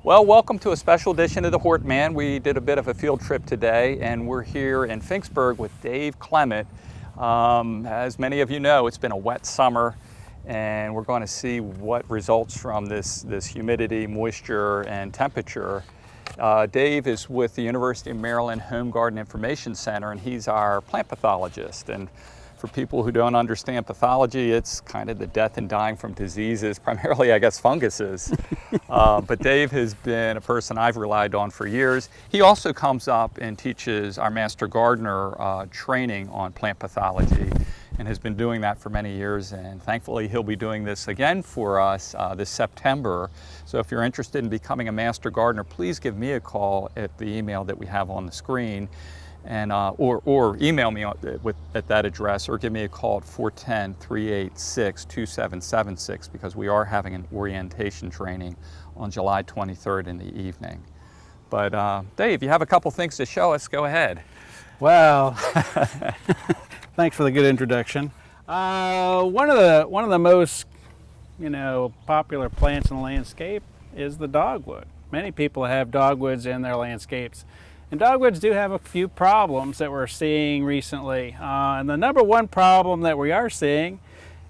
Well, welcome to a special edition of the Hortman. We did a bit of a field trip today, and we're here in Finksburg with Dave Clement. As many of you know, it's been a wet summer, and we're going to see what results from this humidity, moisture, and temperature. Dave is with the University of Maryland Home Garden Information Center, and he's our plant pathologist. And for people who don't understand pathology, it's kind of the death and dying from diseases, primarily, I guess, funguses. But Dave has been a person I've relied on for years. He also comes up and teaches our Master Gardener training on plant pathology and has been doing that for many years. And thankfully, he'll be doing this again for us this September. So if you're interested in becoming a Master Gardener, please give me a call at the email that we have on the screen. And, or email me at that address, or give me a call at 410-386-2776, because we are having an orientation training on July 23rd in the evening. But Dave, you have a couple things to show us. Go ahead. Well, thanks for the good introduction. One of the most popular plants in the landscape is the dogwood. Many people have dogwoods in their landscapes. And dogwoods do have a few problems that we're seeing recently. And the number one problem that we are seeing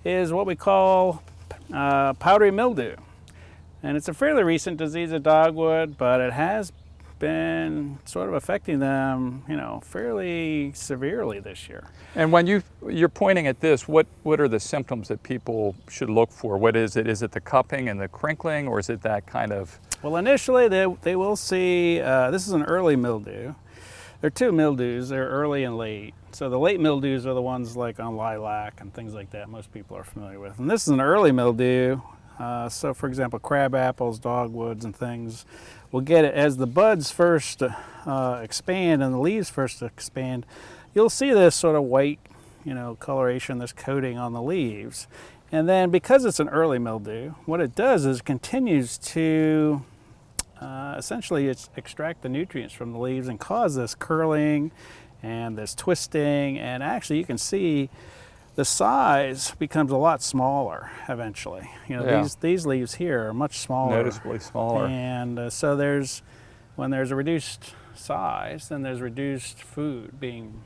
is what we call powdery mildew. And it's a fairly recent disease of dogwood, but it has been sort of affecting them, fairly severely this year. And when you're pointing at this, what are the symptoms that people should look for? What is it? Is it the cupping and the crinkling, or is it that kind of? Well, initially they will see, this is an early mildew. There are two mildews, they're early and late. So the late mildews are the ones like on lilac and things like that most people are familiar with. And this is an early mildew. So for example, crab apples, dogwoods and things will get it as the buds first expand and the leaves first expand. You'll see this sort of white, coloration, this coating on the leaves. And then because it's an early mildew, what it does is it continues to essentially extract the nutrients from the leaves and cause this curling and this twisting. And actually you can see the size becomes a lot smaller eventually. These leaves here are much smaller. Noticeably smaller. And so when there's a reduced size, then there's reduced food being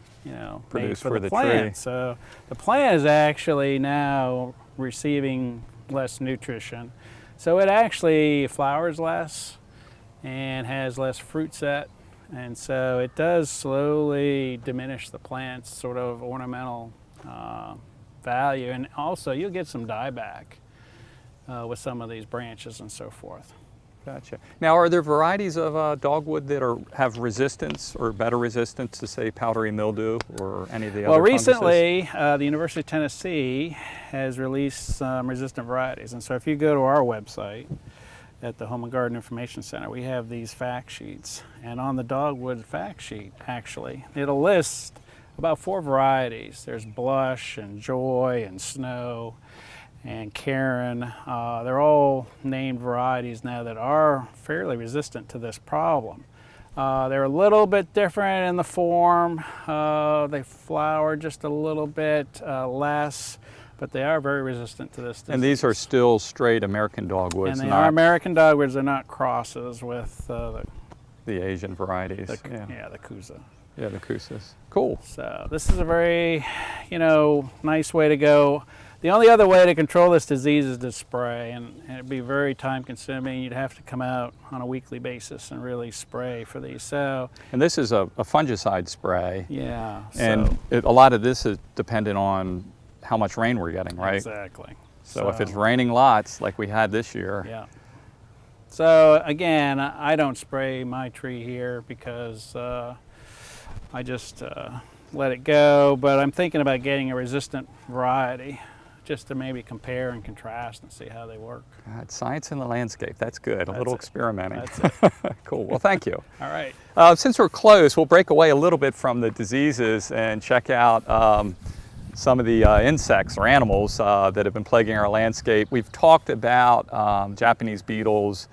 produced for the tree. plant. So the plant is actually now receiving less nutrition. So it actually flowers less and has less fruit set. And so it does slowly diminish the plant's sort of ornamental value. And also you'll get some dieback with some of these branches and so forth. Gotcha. Now, are there varieties of dogwood that have resistance or better resistance to, say, powdery mildew or any of the other Well, funguses? recently, the University of Tennessee has released some resistant varieties. And so if you go to our website at the Home and Garden Information Center, we have these fact sheets. And on the dogwood fact sheet, actually, it'll list about 4 varieties. There's Blush and Joy and Snow and Karen. They're all named varieties now that are fairly resistant to this problem. They're a little bit different in the form. They flower just a little bit less, but they are very resistant to this disease. And these are still straight American dogwoods. And they are American dogwoods. They're not crosses with the Asian varieties. the Kusa. Yeah, the Kusas. Cool. So this is a very, nice way to go. The only other way to control this disease is to spray, and it'd be very time consuming. You'd have to come out on a weekly basis and really spray for these. And this is a fungicide spray. Yeah. And a lot of this is dependent on how much rain we're getting, right? Exactly. So if it's raining lots like we had this year. Yeah. So again, I don't spray my tree here because I just let it go, but I'm thinking about getting a resistant variety just to maybe compare and contrast and see how they work. God, science in the landscape, that's good. A little experimenting. That's it. Cool, well thank you. All right. Since we're close, we'll break away a little bit from the diseases and check out some of the insects or animals that have been plaguing our landscape. We've talked about Japanese beetles.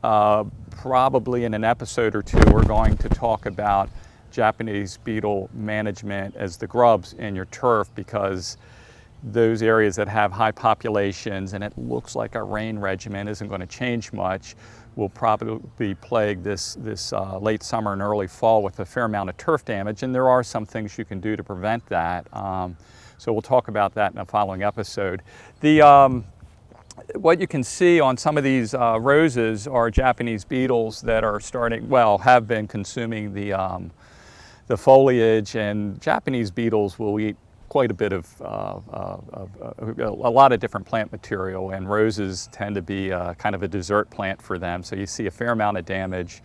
Probably in an episode or two, we're going to talk about Japanese beetle management as the grubs in your turf, because those areas that have high populations, and it looks like our rain regimen isn't going to change much, will probably be plagued this late summer and early fall with a fair amount of turf damage, and there are some things you can do to prevent that. So we'll talk about that in a following episode. What you can see on some of these roses are Japanese beetles that are have been consuming the foliage, and Japanese beetles will eat quite a bit of a lot of different plant material, and roses tend to be kind of a dessert plant for them. So you see a fair amount of damage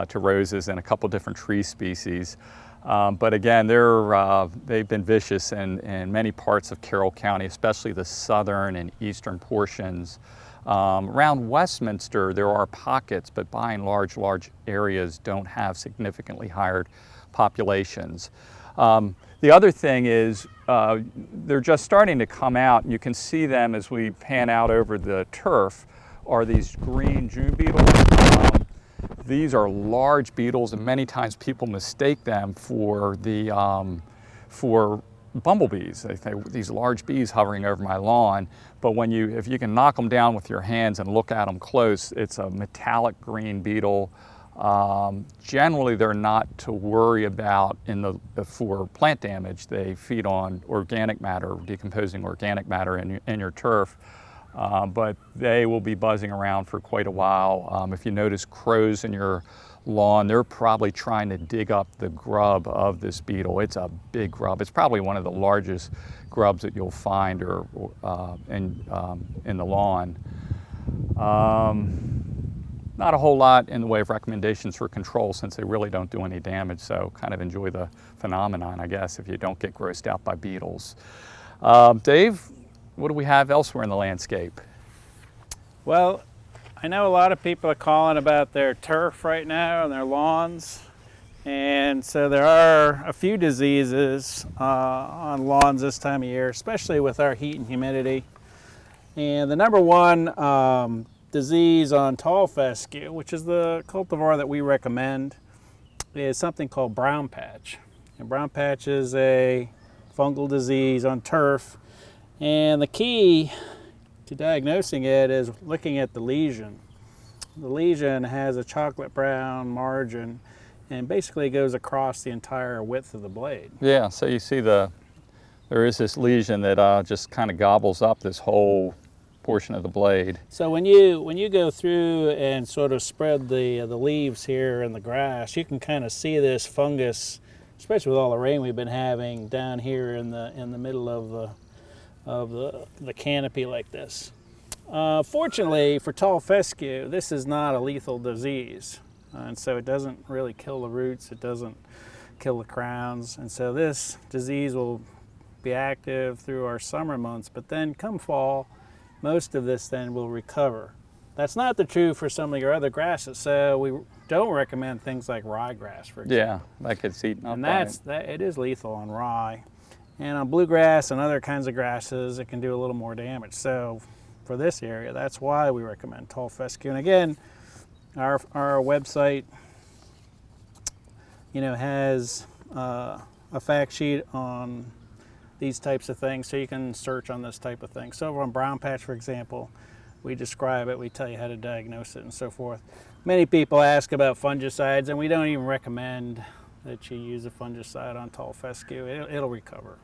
to roses and a couple different tree species. But again, they've been vicious in many parts of Carroll County, especially the southern and eastern portions. Around Westminster, there are pockets, but by and large areas don't have significantly higher populations. The other thing is they're just starting to come out, and you can see them as we pan out over the turf, are these green June beetles. These are large beetles, and many times people mistake them for bumblebees. They think these large bees hovering over my lawn, but if you can knock them down with your hands and look at them close, it's a metallic green beetle. Generally, they're not to worry about for plant damage. They feed on organic matter, decomposing organic matter in your turf, but they will be buzzing around for quite a while. If you notice crows in your lawn, they're probably trying to dig up the grub of this beetle. It's a big grub. It's probably one of the largest grubs that you'll find in the lawn. Not a whole lot in the way of recommendations for control, since they really don't do any damage, so kind of enjoy the phenomenon, I guess, if you don't get grossed out by beetles. Dave, what do we have elsewhere in the landscape? Well, I know a lot of people are calling about their turf right now and their lawns, and so there are a few diseases on lawns this time of year, especially with our heat and humidity. And the number one disease on tall fescue, which is the cultivar that we recommend, is something called brown patch. And brown patch is a fungal disease on turf, and the key to diagnosing it is looking at the lesion. The lesion has a chocolate brown margin and basically goes across the entire width of the blade. Yeah, so you see there is this lesion that just kind of gobbles up this whole portion of the blade. So when you go through and sort of spread the leaves here in the grass, you can kind of see this fungus, especially with all the rain we've been having down here in the middle of the canopy like this. Fortunately for tall fescue, this is not a lethal disease, and so it doesn't really kill the roots, it doesn't kill the crowns, and so this disease will be active through our summer months, but then come fall, most of this then will recover. That's not the true for some of your other grasses, so we don't recommend things like ryegrass, for example. Yeah, that gets eaten up. And it is lethal on rye. And on bluegrass and other kinds of grasses, it can do a little more damage. So for this area, that's why we recommend tall fescue. And again, our website, has a fact sheet on these types of things, so you can search on this type of thing. So over on brown patch, for example, we describe it, we tell you how to diagnose it and so forth. Many people ask about fungicides, and we don't even recommend that you use a fungicide on tall fescue. It'll recover.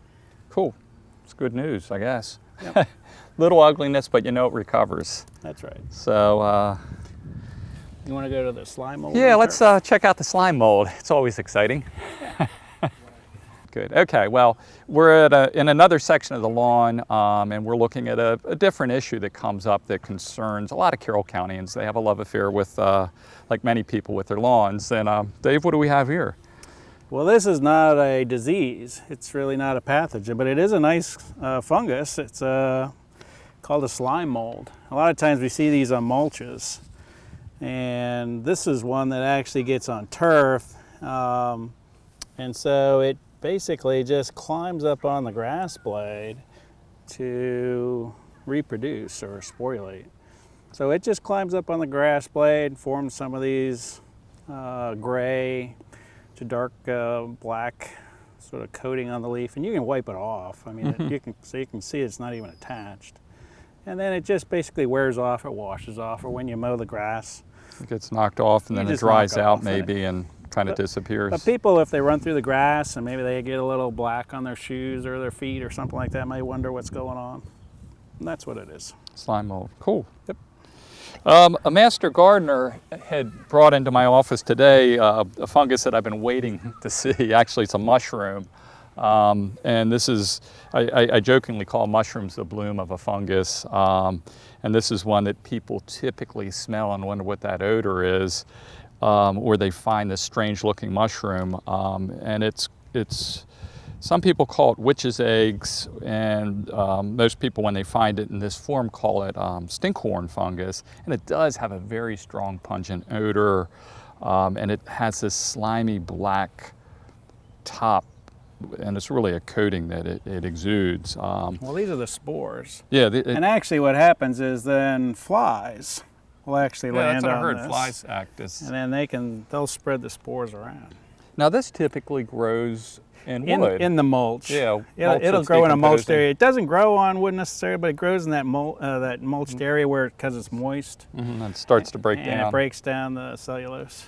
Cool. It's good news, I guess. Yep. Little ugliness, but it recovers. That's right. So, you want to go to the slime mold? yeah, let's check out the slime mold. It's always exciting. Good. Okay, well, we're in another section of the lawn, and we're looking at a different issue that comes up that concerns a lot of Carroll Countyans. They have a love affair with, like many people, with their lawns. And Dave, what do we have here? Well, this is not a disease. It's really not a pathogen, but it is a nice fungus. It's called a slime mold. A lot of times we see these on mulches, and this is one that actually gets on turf, and so it basically just climbs up on the grass blade to reproduce or sporulate. So it just climbs up on the grass blade, forms some of these gray to dark black sort of coating on the leaf, and you can wipe it off. I mean, you can see it's not even attached. And then it just basically wears off, it washes off, or when you mow the grass. It gets knocked off and then it dries out maybe and kind of disappears. But people, if they run through the grass and maybe they get a little black on their shoes or their feet or something like that, may wonder what's going on. And that's what it is. Slime mold. Cool. Yep. A master gardener had brought into my office today a fungus that I've been waiting to see. Actually, it's a mushroom. And this is, I jokingly call mushrooms the bloom of a fungus. And this is one that people typically smell and wonder what that odor is, or they find this strange looking mushroom. And it's, some people call it witch's eggs, and most people, when they find it in this form, call it stinkhorn fungus. And it does have a very strong pungent odor, and it has this slimy black top, and it's really a coating that it exudes. Well, these are the spores. Yeah. And actually what happens is then flies will actually land that's what on I heard. this. Flies act as... And then they'll spread the spores around. Now this typically grows in wood. In the mulch. Yeah. It'll grow in a mulched area. It doesn't grow on wood necessarily, but it grows in that mulched area where, because it's moist. And it starts to break down. And it breaks down the cellulose.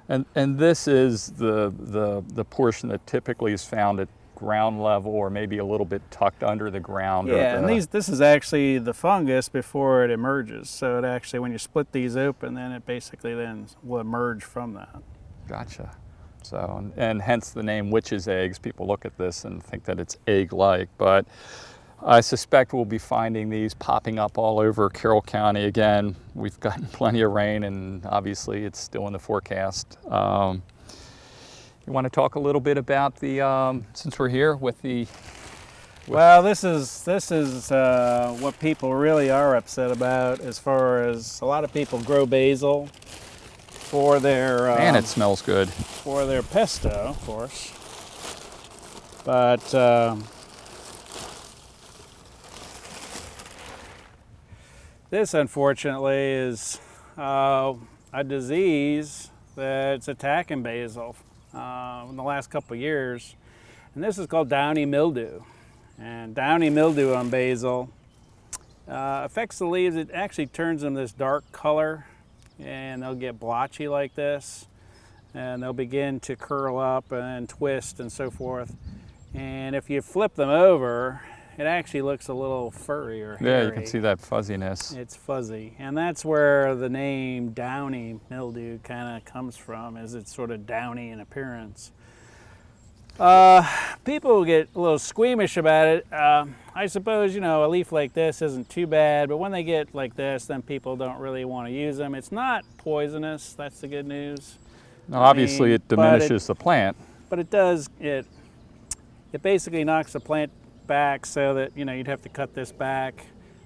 And this is the portion that typically is found at ground level, or maybe a little bit tucked under the ground. Yeah, and this is actually the fungus before it emerges. So it actually, when you split these open, then it basically then will emerge from that. Gotcha. So, and hence the name witch's eggs. People look at this and think that it's egg-like, but I suspect we'll be finding these popping up all over Carroll County. Again, we've gotten plenty of rain, and obviously it's still in the forecast. You want to talk a little bit about the, since we're here with the... Well, this is what people really are upset about, as far as a lot of people grow basil for their... Man, it smells good. For their pesto, of course. But this, unfortunately, is a disease that's attacking basil in the last couple of years. And this is called downy mildew. And downy mildew on basil affects the leaves. It actually turns them this dark color, and they'll get blotchy like this. And they'll begin to curl up and twist and so forth. And if you flip them over, it actually looks a little furry or hairy. Yeah, you can see that fuzziness. It's fuzzy. And that's where the name downy mildew kind of comes from, is it's sort of downy in appearance. People get a little squeamish about it. I suppose, you know, a leaf like this isn't too bad, but when they get like this, then people don't really want to use them. It's not poisonous, that's the good news. Now, obviously it diminishes the plant. But it does, it basically knocks the plant back, so that, you know, you'd have to cut this back.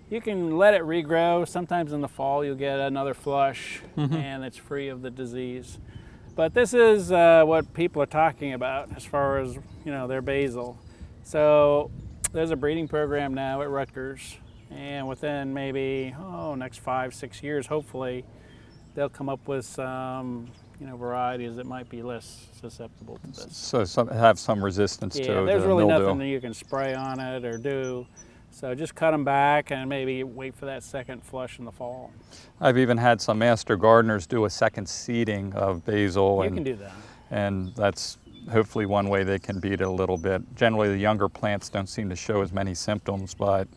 You can let it regrow. Sometimes in the fall you'll get another flush, and it's free of the disease. But this is what people are talking about as far as, you know, their basil. So there's a breeding program now at Rutgers, and within maybe next 5-6 years, hopefully, they'll come up with some, you know, varieties that might be less susceptible to this. So have some resistance to Yeah, there's the really mildew. nothing that you can spray on it or do. So just cut them back and maybe wait for that second flush in the fall. I've even had some master gardeners do a second seeding of basil. You can do that. And that's hopefully one way they can beat it a little bit. Generally, the younger plants don't seem to show as many symptoms, but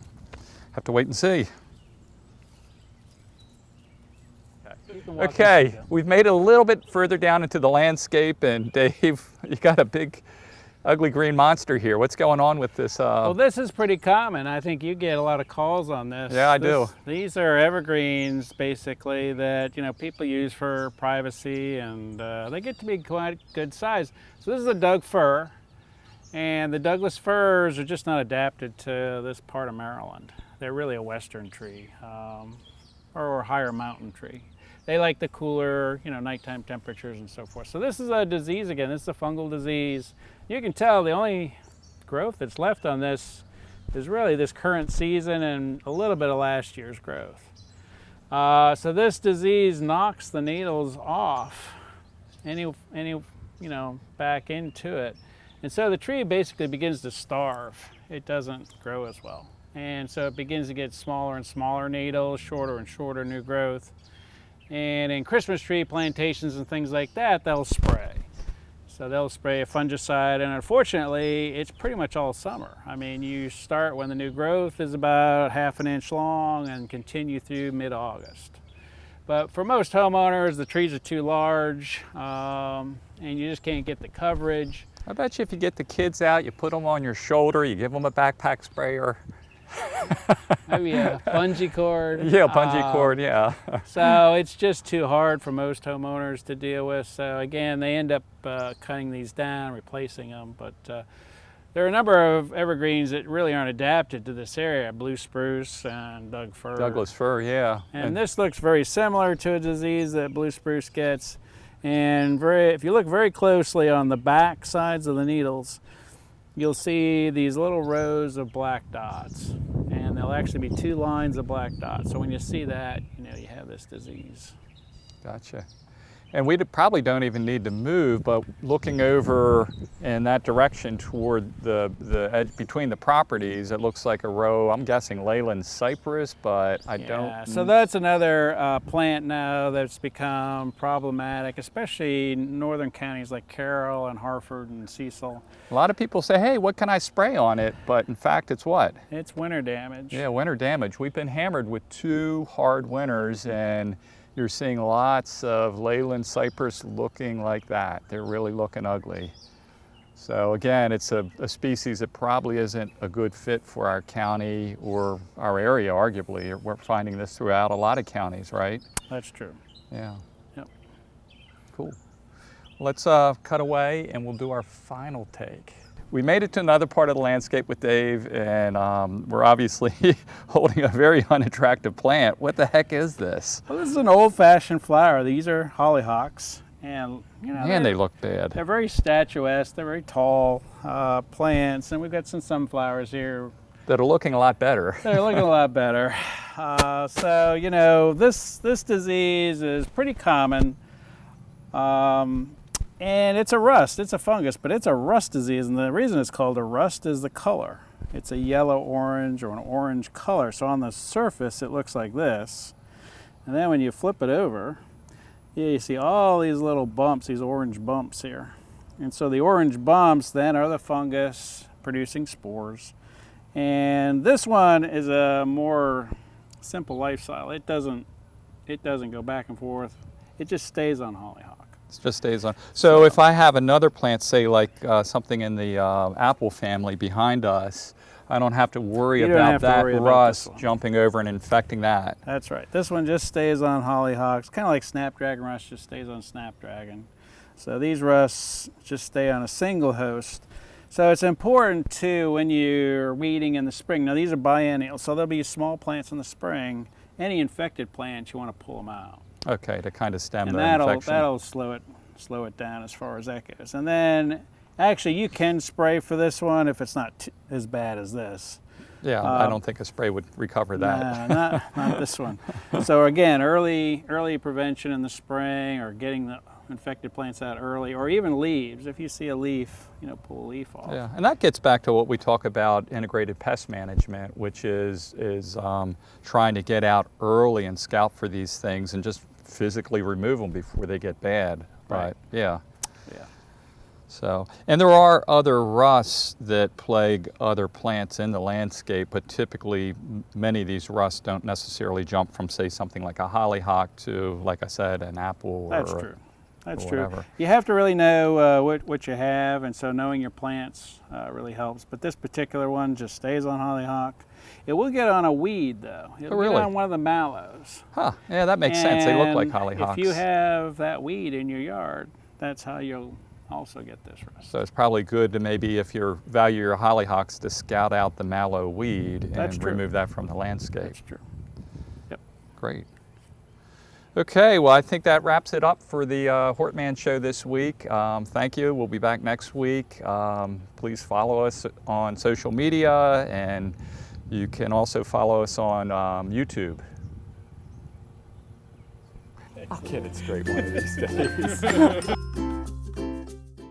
have to wait and see. Okay, we've made it a little bit further down into the landscape, and Dave, you got a big, ugly green monster here. What's going on with this? Well, this is pretty common. I think you get a lot of calls on this. Yeah, I do. These are evergreens, basically, that, you know, people use for privacy, and they get to be quite good size. So this is a Doug fir, and the Douglas firs are just not adapted to this part of Maryland. They're really a western tree, or a higher mountain tree. They like the cooler, you know, nighttime temperatures and so forth. So this is a disease again. This is a fungal disease. You can tell the only growth that's left on this is really this current season and a little bit of last year's growth. So this disease knocks the needles off, any you know, back into it. And so the tree basically begins to starve. It doesn't grow as well. And so it begins to get smaller and smaller needles, shorter and shorter new growth. And in Christmas tree plantations and things like that, they'll spray. So they'll spray a fungicide, and unfortunately, it's pretty much all summer. I mean, you start when the new growth is about 1/2 inch long and continue through mid-August. But for most homeowners, the trees are too large, and you just can't get the coverage. I bet you if you get the kids out, you put them on your shoulder, you give them a backpack sprayer. Maybe a bungee cord. Yeah, bungee cord, yeah. So it's just too hard for most homeowners to deal with. So again, they end up cutting these down, replacing them. But there are a number of evergreens that really aren't adapted to this area: blue spruce and Douglas fir, yeah. And this looks very similar to a disease that blue spruce gets. And if you look very closely on the back sides of the needles, you'll see these little rows of black dots, and there'll actually be 2 lines of black dots. So when you see that, you know you have this disease. Gotcha. And we probably don't even need to move, but looking over in that direction toward the edge between the properties, it looks like a row, I'm guessing Leyland cypress, but I don't. So that's another plant now that's become problematic, especially in northern counties like Carroll and Harford and Cecil. A lot of people say, hey, what can I spray on it? But in fact, it's what? It's winter damage. Yeah, winter damage. We've been hammered with 2 hard winters, and you're seeing lots of Leyland cypress looking like that. They're really looking ugly. So again, it's a species that probably isn't a good fit for our county or our area, arguably. We're finding this throughout a lot of counties, right? That's true. Yeah. Yep. Cool. Let's cut away and we'll do our final take. We made it to another part of the landscape with Dave, and we're obviously holding a very unattractive plant. What the heck is this? Well, this is an old-fashioned flower. These are hollyhocks, and you know, Man, they look bad. They're very statuesque. They're very tall plants, and we've got some sunflowers here that are looking a lot better. They're looking a lot better. So you know, this disease is pretty common. And it's a rust, it's a fungus, but it's a rust disease, and the reason it's called a rust is the color. It's a yellow-orange or an orange color, so on the surface it looks like this. And then when you flip it over, yeah, you see all these little bumps, these orange bumps here. And so the orange bumps then are the fungus producing spores. And this one is a more simple lifestyle. It doesn't go back and forth. It just stays on hollyhock. It just stays on. So if I have another plant, say like something in the apple family behind us, I don't have to worry about that rust jumping over and infecting that. That's right. This one just stays on hollyhocks, kind of like snapdragon rust just stays on snapdragon. So these rusts just stay on a single host. So it's important too when you're weeding in the spring. Now these are biennial, so there'll be small plants in the spring. Any infected plants, you want to pull them out. Okay, to kind of stem and the infection. That'll slow it down as far as that goes. And then, actually, you can spray for this one if it's not as bad as this. Yeah, I don't think a spray would recover that. Nah, not this one. So again, early prevention in the spring, or getting the infected plants out early, or even leaves. If you see a leaf, you know, pull a leaf off. Yeah, and that gets back to what we talk about integrated pest management, which is trying to get out early and scout for these things and just physically remove them before they get bad. Right. Yeah. Yeah. So, and there are other rusts that plague other plants in the landscape, but typically many of these rusts don't necessarily jump from, say, something like a hollyhock to, like I said, an apple. That's true. That's true. Whatever. You have to really know what you have, and so knowing your plants really helps. But this particular one just stays on hollyhock. It will get on a weed, though. It'll really? get on one of the mallows. Huh, yeah, that makes sense. They look like hollyhocks. If you have that weed in your yard, that's how you'll also get this rust. So it's probably good to maybe, if you value your hollyhocks, to scout out the mallow weed and remove that from the landscape. That's true. Yep. Great. Okay, well, I think that wraps it up for the Hortman show this week. Thank you. We'll be back next week. Please follow us on social media, and you can also follow us on YouTube. I'll get it straight one of these days.